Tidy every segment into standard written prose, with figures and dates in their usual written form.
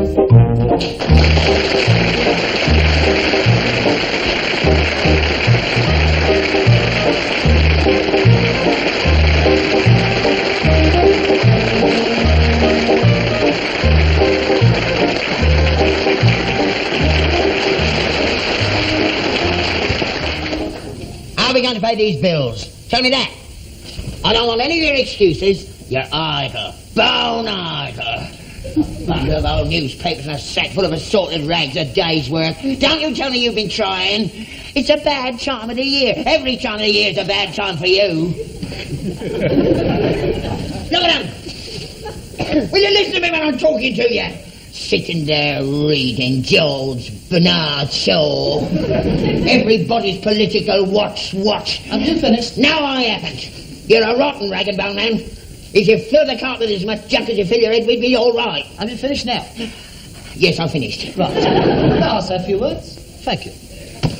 How are we going to pay these bills? Tell me that. I don't want any of your excuses. You're idle. Bone idle. Bundle of old newspapers and a sack full of assorted rags, a day's work. Don't you tell me you've been trying. It's a bad time of the year. Every time of the year is a bad time for you. Look at them. Will you listen to me when I'm talking to you? Sitting there reading George Bernard Shaw. Everybody's political watch. Have you finished? No, I haven't. You're a rotten rag and bone man. If you fill the cart with as much junk as you fill your head, we'd be all right. Have you finished now? Yes, I've finished. Right. Now I'll say a few words. Thank you.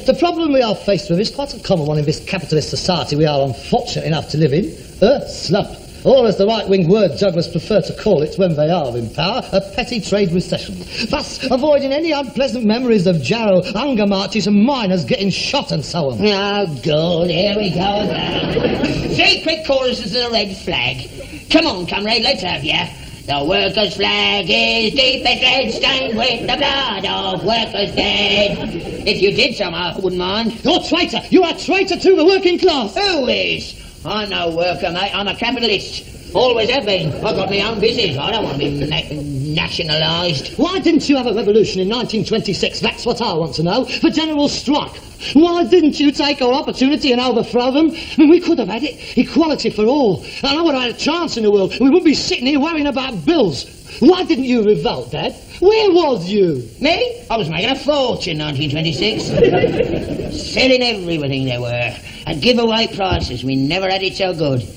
The problem we are faced with is quite a common one in this capitalist society we are unfortunate enough to live in. A slump. Or, as the right-wing word jugglers prefer to call it when they are in power, a petty trade recession. Thus, avoiding any unpleasant memories of Jarrow, hunger marches and miners getting shot and so on. Oh, good. Here we go again. 3 quick choruses of the red flag. Come on, comrade, let's have ya. The workers' flag is deepest red, stained with the blood of workers dead. If you did somehow, I wouldn't mind. You're a traitor! You are a traitor to the working class! Who is? I'm no worker, mate. I'm a capitalist. Always have been. I've got my own business. I don't want to be nationalised. Why didn't you have a revolution in 1926? That's what I want to know. The general strike. Why didn't you take our opportunity and overthrow them? I mean, we could have had it. Equality for all. And I would have had a chance in the world. We wouldn't be sitting here worrying about bills. Why didn't you revolt, Dad? Where was you? Me? I was making a fortune in 1926. Selling everything there were. At giveaway prices. We never had it so good.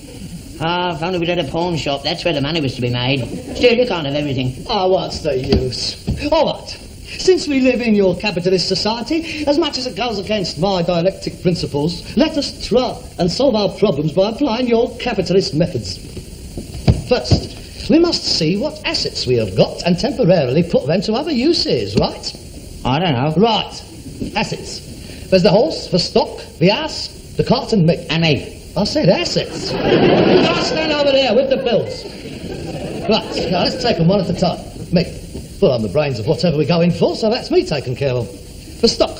Ah, if only we'd had a pawn shop. That's where the money was to be made. Still, you can't have everything. Ah, what's the use? All right. Since we live in your capitalist society, as much as it goes against my dialectic principles, let us try and solve our problems by applying your capitalist methods. First, we must see what assets we have got and temporarily put them to other uses, right? I don't know. Right. Assets. There's the horse, the stock, the ass, the cart and me. And me. I said assets. I'll stand over there with the bills. Right, now let's take them one at a time. Me. Well, I'm the brains of whatever we're going for, so that's me taken care of. The stock.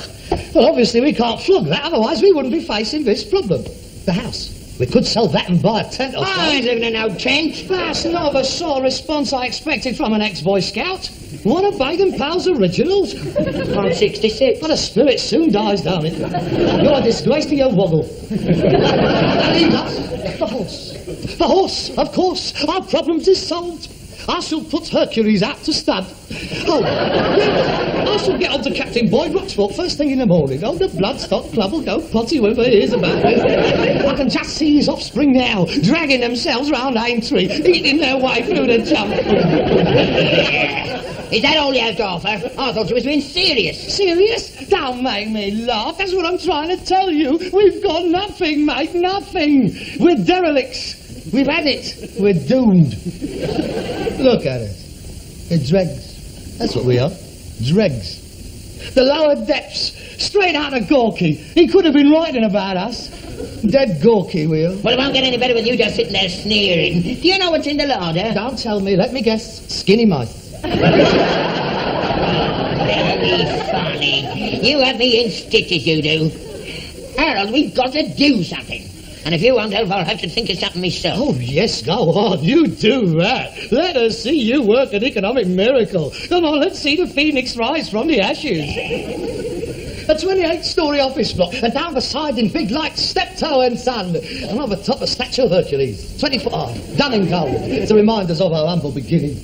Well, obviously we can't flog that, otherwise we wouldn't be facing this problem. The house. We could sell that and buy a tent or something. I ain't living in no tent. That's not the sort of response I expected from an ex-Boy Scout. One of Baden-Powell's originals. I'm 66. But the spirit soon dies down it. You're a disgrace to your woggle. The horse. The horse, of course. Our problems is solved. I shall put Hercules out to stud. Oh, I shall get on to Captain Boyd Rochfort first thing in the morning. Oh, the Bloodstock Club will go potty whenever he hears about it. I can just see his offspring now, dragging themselves round Aintree, eating their way through the jump. Is that all you have to offer? I thought you was being serious. Serious? Don't make me laugh. That's what I'm trying to tell you. We've got nothing, mate, nothing. We're derelicts. We've had it. We're doomed. Look at us. We're dregs. That's what we are. Dregs. The lower depths. Straight out of Gorky. He could have been writing about us. Dead Gorky, we are. Well, it won't get any better with you just sitting there sneering. Do you know what's in the larder? Don't tell me. Let me guess. Skinny mice. Very funny. You have me in stitches, you do. Harold, we've got to do something. And if you won't help, I'll have to think of something myself. Oh, yes, go on. You do that. Let us see you work an economic miracle. Come on, let's see the phoenix rise from the ashes. A 28-storey office block, and down the side in big lights, Steptoe and Son. And on the top, a statue of Hercules. 24 done in gold. It's a reminder of our humble beginning.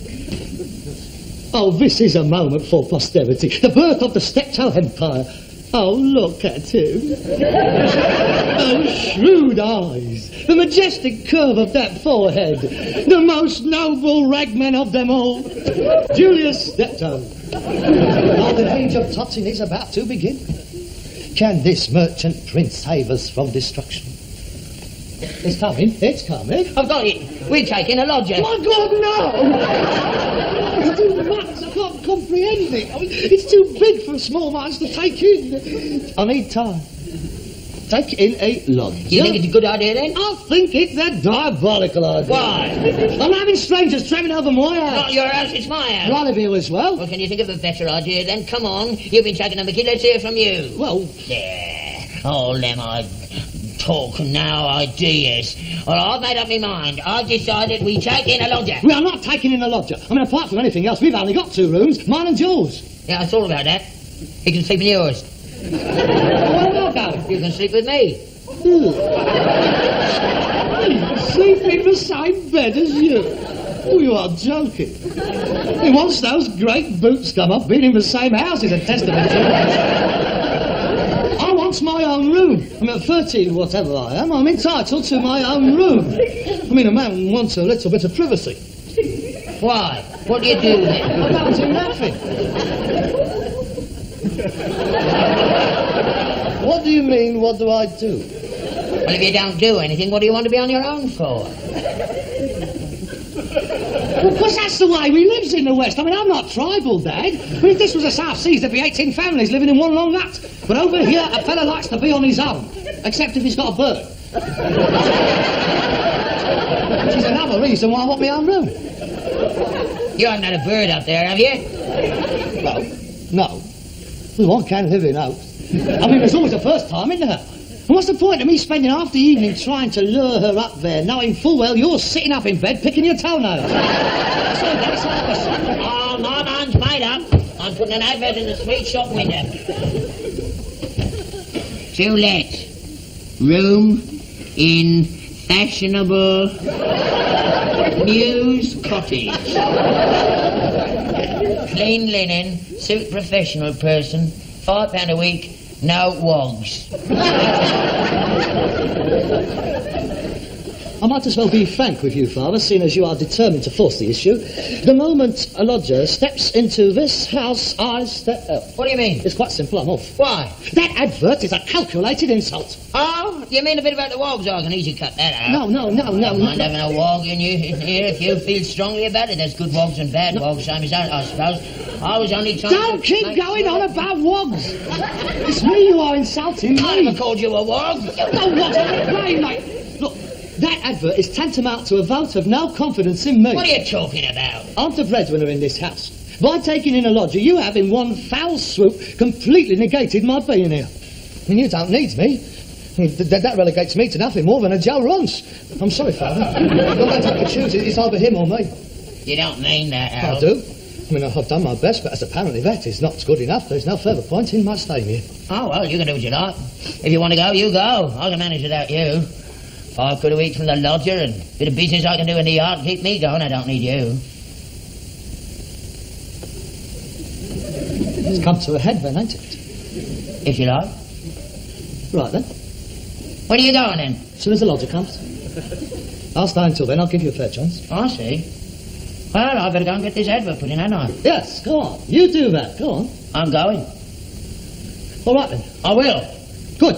Oh, this is a moment for posterity. The birth of the Steptoe Empire. Oh, look at him. Those shrewd eyes. The majestic curve of that forehead. The most noble ragman of them all. Julius Steptoe. Oh, the age of Totting is about to begin. Can this merchant prince save us from destruction? It's coming. It's coming. I've got it. We're taking a lodger. My God, no! Too much. I can't comprehend it. I mean, it's too big for small minds to take in. I need time. Take in a lodge. You think it's a good idea, then? I think it's a diabolical idea. Why? I'm having strangers travelling over my house. Not your house, it's my house. Right of you as well. Well, can you think of a better idea, then? Come on. You've been taking a mickey. Let's hear from you. Well, Yeah. All them talk now ideas. Well, I've made up my mind. I've decided we take in a lodger. we are not taking in a lodger. I mean, apart from anything else, we've only got 2 rooms, mine and yours. Yeah, I thought about that. You can sleep in yours. Where am I going? You can sleep with me. Sleep in the same bed as you. Oh, you are joking. And once those great boots come off, being in the same house is a testament to it. I want my own room. I mean, at 13, whatever I am, I'm entitled to my own room. I mean, a man wants a little bit of privacy. Why? What do you do then? I don't do nothing. What do you mean, what do I do? Well, if you don't do anything, what do you want to be on your own for? Well, because that's the way we lives in the West. I mean, I'm not tribal, Dad. I mean, if this was the South Seas, there'd be 18 families living in one long hut. But over here, a fella likes to be on his own, except if he's got a bird. Which is another reason why I want my own room. You haven't had a bird up there, have you? No. Well, one can live in hopes. I mean, there's always a first time, isn't there? And what's the point of me spending half the evening trying to lure her up there, knowing full well you're sitting up in bed picking your toenails? Oh, my mind's made up. I'm putting an advert in the sweet shop window. To let. Room in fashionable Mews Cottage. Clean linen, suit professional person, £5 a week, no wogs. I might as well be frank with you, Father, seeing as you are determined to force the issue. The moment a lodger steps into this house, I step out. What do you mean? It's quite simple, I'm off. Why? That advert is a calculated insult. Oh, you mean a bit about the wogs? I can easily cut that out. No. Don't mind having a wog in here if you feel strongly about it. There's good wogs and bad wogs, same as that, I suppose. I was only trying Don't to... keep going on about wogs. It's me you are insulting. I never called you a wog. You know what I'm playing, mate. Look, that advert is tantamount to a vote of no confidence in me. What are you talking about? I'm the breadwinner in this house. By taking in a lodger, you have in one foul swoop completely negated my being here. I mean, you don't need me. I mean, that relegates me to nothing more than a Joe Ronce. I'm sorry, Father. You're going to have to choose. It's either him or me. You don't mean that, Al. I do. I mean, I've done my best, but as apparently that is not good enough, there's no further point in my staying here. Oh, well, you can do what you like. If you want to go, you go. I can manage without you. £5 a week from the lodger and a bit of business I can do in the yard. Keep me going, I don't need you. It's come to a head then, ain't it? If you like. Right then. Where are you going then? As soon as the lodger comes. I'll stay until then, I'll give you a fair chance. I see. Well, I better go and get this advert put in, hadn't I? Yes, go on. You do that, go on. I'm going. All right then. I will. Good.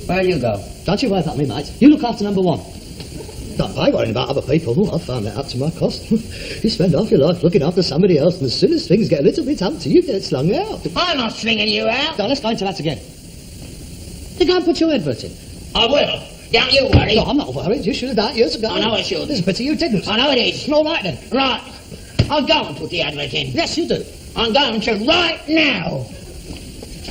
Where'll you go? Don't you worry about me, mate. You look after number 1. Don't pay worrying about other people. Oh, I've found that out to my cost. You spend half your life looking after somebody else, and as soon as things get a little bit empty, you get slung out. I'm not slinging you out. Now, let's go into that again. You go and put your advert in. I will. Don't you worry. No, I'm not worried. You should have done it years ago. I know I should. It's a pity you didn't. I know it is. All right, then. Right. I'll go and put the advert in. Yes, you do. I'm going to right now.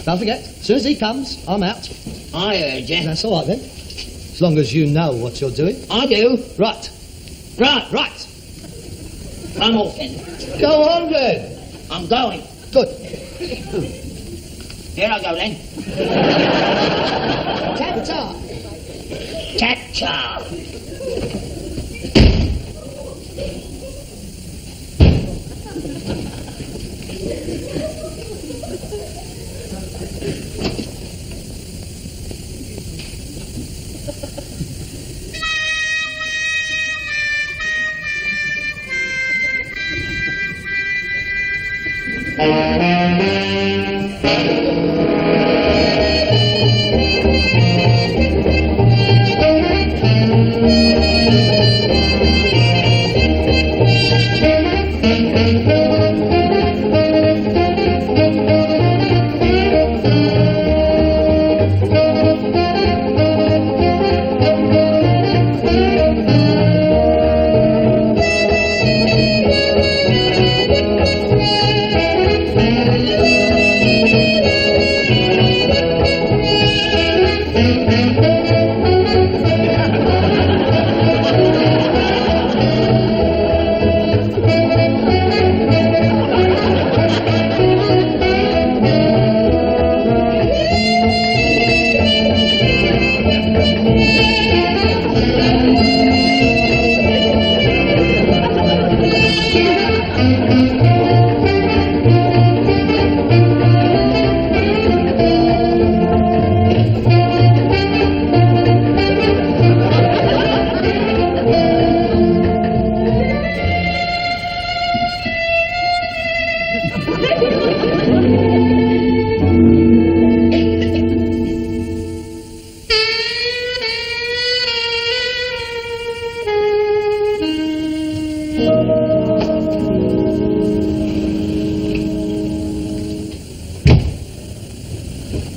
Don't forget, as soon as he comes, I'm out. I heard you. That's all right, then. As long as you know what you're doing. I do. Right. Right. I'm off then. Go on, then. I'm going. Good. Here I go then. Ta-ta. Ta-ta.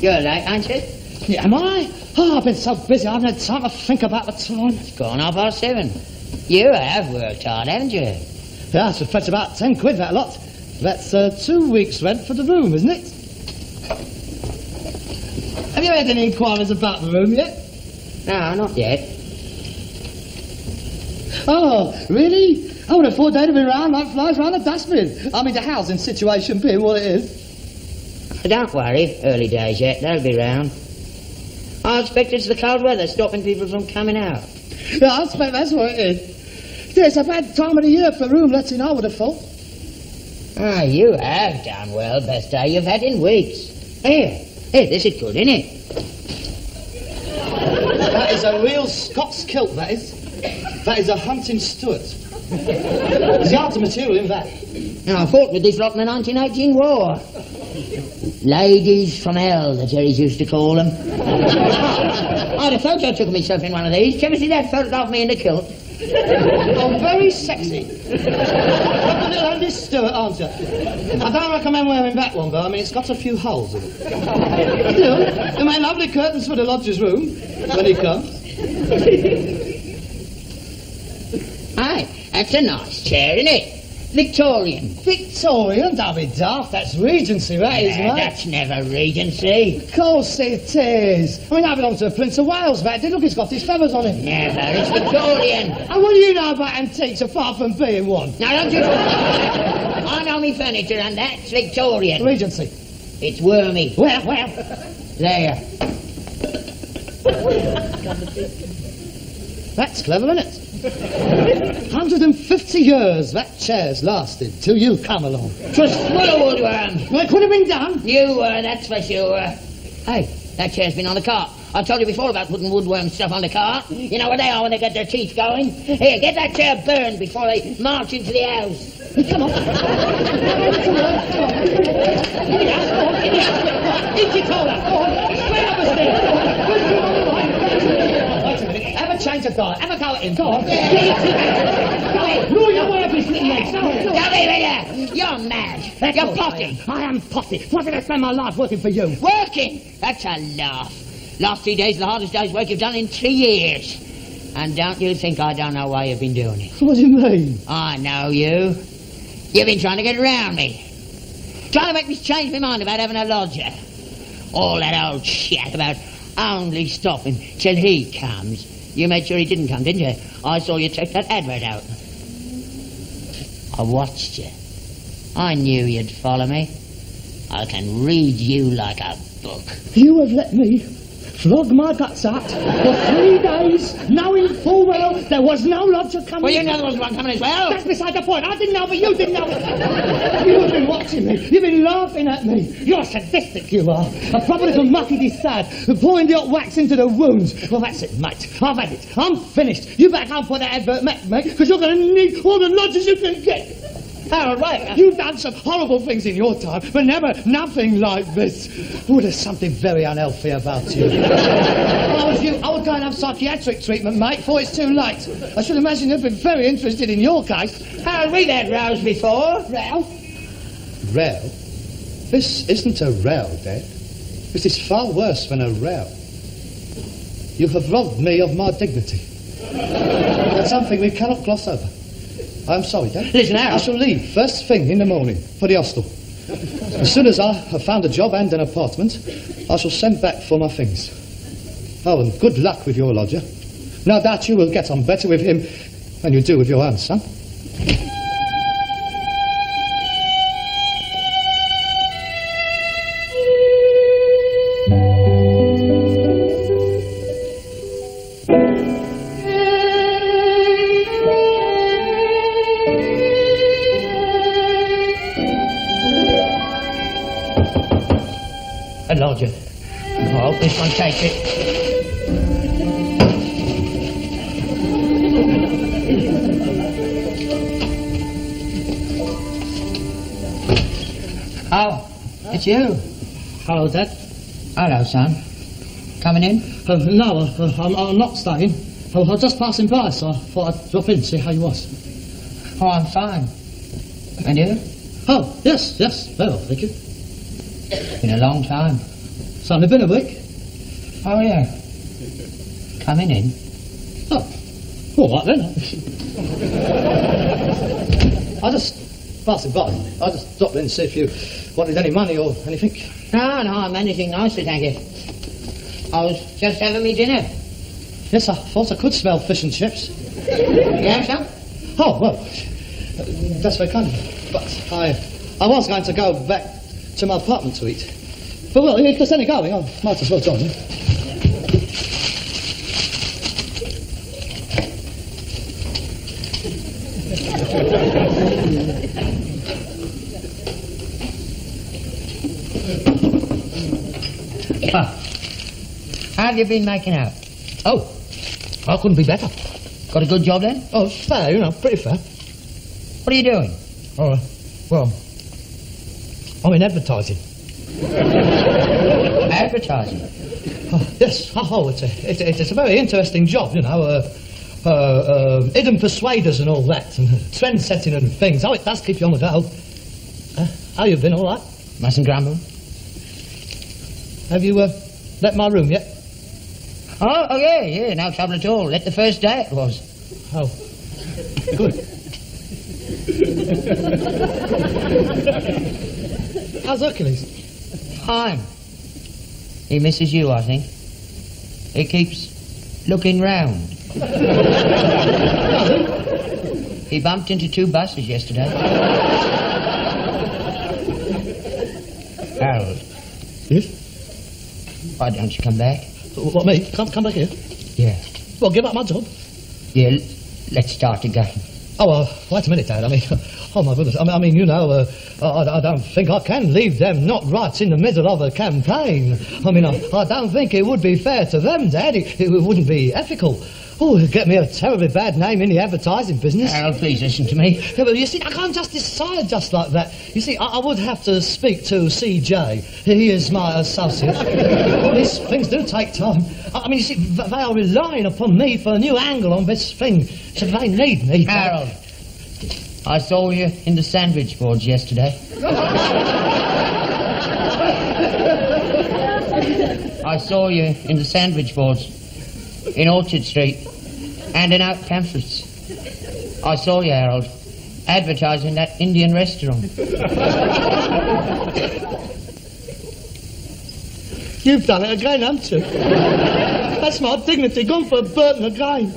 You're late, aren't you? Yeah, am I? Oh, I've been so busy I haven't had time to think about the time. It's gone 7:30. You have worked hard, haven't you? Yeah, so fetch about 10 quid, that lot. That's 2 weeks' rent for the room, isn't it? Have you had any inquiries about the room yet? No, not yet. Oh, really? I would have thought they'd have been round like flies round a dustbin. I mean, the housing situation being what it is. Don't worry, early days yet, they'll be round. I expect it's the cold weather stopping people from coming out. Yeah, I expect that's what it is. It's a bad time of the year for room letting, I would have thought. Ah, you have done well, best day you've had in weeks. Here, this is good, isn't it? That is a real Scots kilt, that is. That is a hunting Stuart. There's the art of material in that. Now, I fought with this lot in the 1918 war. Ladies from hell, the Jerrys used to call them. I had a photo took of myself in one of these. Did you ever see that photo of me in the kilt? Oh, very sexy. Like a little Andy Stewart, aren't you? I don't recommend wearing that one, though. I mean, it's got a few holes in it. You know, they make lovely curtains for the lodger's room when he comes. Aye, that's a nice chair, isn't it? Victorian. Victorian? Don't be daft. That's Regency, that is, mate. That's never Regency. Of course it is. I mean, that belongs to the Prince of Wales, that did. Look, he's got his feathers on him. Never. It's Victorian. And what do you know about antiques apart from being one? Now, don't you... I know me furniture, and that's Victorian. Regency. It's wormy. Well. There. That's clever, isn't it? 150 years that chair's lasted till you come along. 'Twas full of woodworm. Well, it could have been done. You were, that's for sure. Hey, that chair's been on the cart. I've told you before about putting woodworm stuff on the cart. You know what they are when they get their teeth going? Here, get that chair burned before they march into the house. Come on. Eat your cola. Go on. Straight up the stairs. Wait a minute. Have a change of diet. Have a go at him. Go on. No, your wife is sitting next. Come here, will you? You're mad. You're potty. I am potty. What did I spend my life working for you? Working? That's a laugh. Last 3 days are the hardest day's work you've done in 3 years. And don't you think I don't know why you've been doing it? What do you mean? I know you. You've been trying to get around me. Trying to make me change my mind about having a lodger. All that old shit about only stopping till he comes. You made sure he didn't come, didn't you? I saw you take that advert out. I watched you. I knew you'd follow me. I can read you like a book. You have let me flog my guts out for 3 days, knowing full well there was no lodger coming. Well, you know there was one coming as well. That's beside the point. I didn't know, but you didn't know. You've been watching me. You've been laughing at me. You're sadistic, you are. A proper little mucky sad, pouring the hot wax into the wounds. Well, that's it, mate. I've had it. I'm finished. You better go and put that advert, mate, because you're going to need all the lodgers you can get. All right. You've done some horrible things in your time, but never nothing like this. Oh, there's something very unhealthy about you. If I was you, I would go and have psychiatric treatment, mate, before it's too late. I should imagine they've been very interested in your case. Haven't we had rows before? Row? Row? This isn't a row, Dad. This is far worse than a row. You have robbed me of my dignity. That's something we cannot gloss over. I'm sorry, Dad. Listen, Harold. I shall leave first thing in the morning for the hostel. As soon as I have found a job and an apartment, I shall send back for my things. Oh, and good luck with your lodger. No doubt you will get on better with him than you do with your own son. A lodger. I hope this one takes it. Oh, it's you. Hello, Dad. Hello, son. Coming in? No, I'm not staying. I was just passing by, so I thought I'd drop in, see how you was. Oh, I'm fine. And you? Oh, yes, very well, thank you. Been a long time. It's only been a week. Oh, yeah. Coming in. Oh, all right then. I just, passing by, I just dropped in to see if you wanted any money or anything. No, I'm anything nicer, thank you. I was just having me dinner. Yes, I thought I could smell fish and chips. You have some? Oh, well, that's very kind of you. But I was going to go back to my apartment to eat. But, well, if there's any going, I might as well join you. How have you been making out? Oh, I couldn't be better. Got a good job then? Oh, it's fair, you know, pretty fair. What are you doing? Oh, well, I'm in advertising. Advertising? Oh, yes, it's a very interesting job, you know. Hidden persuaders and all that, and trend setting and things. Oh, it does keep you on the go. How you been, all right? Mustn't grumble. Have you let my room yet? Oh, yeah, no trouble at all. Let the first day it was. Oh, good. How's Hercules? Fine. He misses you, I think. He keeps looking round. He bumped into 2 buses yesterday. Harold, Yes? why don't you come back? What, me? Come back here? Yeah. Well, give up my job. Yeah, let's start again. Oh, wait a minute, Dad. I mean, oh my goodness. I mean, you know, I don't think I can leave them not right in the middle of a campaign. I mean, I don't think it would be fair to them, Dad. It wouldn't be ethical. Oh, it'd get me a terribly bad name in the advertising business. Harold, please listen to me. Yeah, but you see, I can't just decide just like that. You see, I would have to speak to CJ. He is my associate. All these things do take time. I mean, you see, they are relying upon me for a new angle on this thing. So they need me. Harold, I saw you in the sandwich boards yesterday. I saw you in the sandwich boards in Orchard Street, handing out pamphlets. I saw you, Harold, advertising that Indian restaurant. You've done it again, haven't you? That's my dignity, gone for a burden again.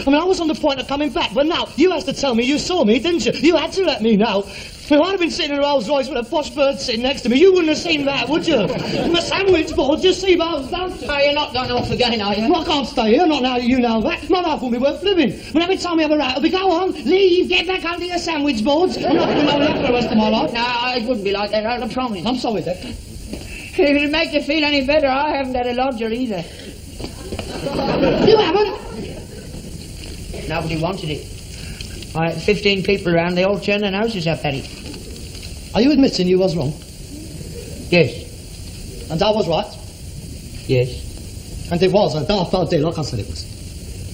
I mean, I was on the point of coming back, but now you had to tell me you saw me, didn't you? You had to let me know. If I'd have been sitting in a Rolls Royce with a posh bird sitting next to me, you wouldn't have seen that, would you? The sandwich board, you see those, don't you? Oh, you're not going off again, are you? Well, I can't stay here, not now you know that. My life won't be worth living. When every time we have a row, it'll be, go on, leave, get back under your sandwich boards. I'm not going to know that for the rest of my life. No, it wouldn't be like that, I promise. I'm sorry, Dad. If it'll make you feel any better, I haven't had a lodger either. You haven't? Nobody wanted it. I had 15 people around, they all turned their noses up at it. Are you admitting you was wrong? Yes, And I was right? yes, And it was a daft idea, like I said it was.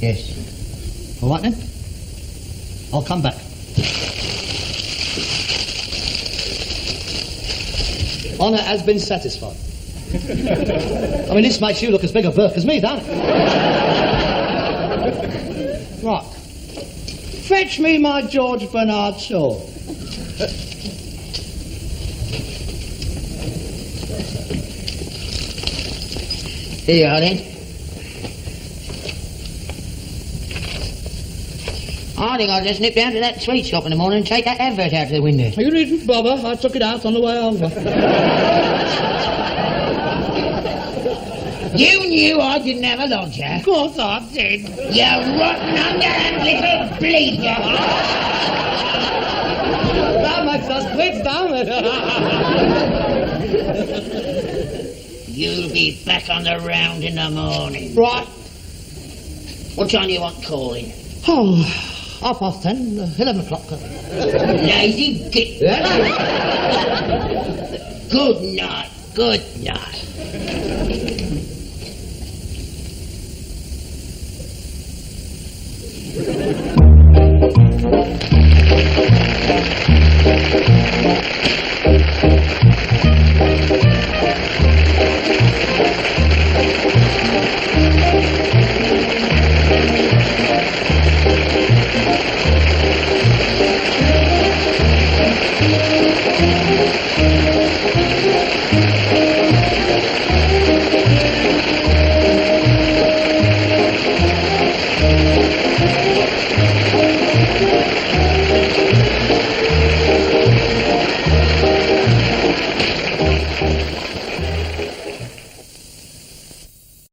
yes. All right, then? I'll come back. Honour has been satisfied. I mean, this makes you look as big a Burke as me, don't it? Right. Fetch me my George Bernard Shaw. Here you are, then. I think I'll just nip down to that sweet shop in the morning and take that advert out of the window. You needn't bother. I took it out on the way over. You knew I didn't have a lodger. Of course I did. You rotten underhand little bleeder. That makes us quits, don't it? You'll be back on the round in the morning. Right. What time do you want calling? Oh, 10:30, 11 o'clock. Lazy git. Good night. Good night.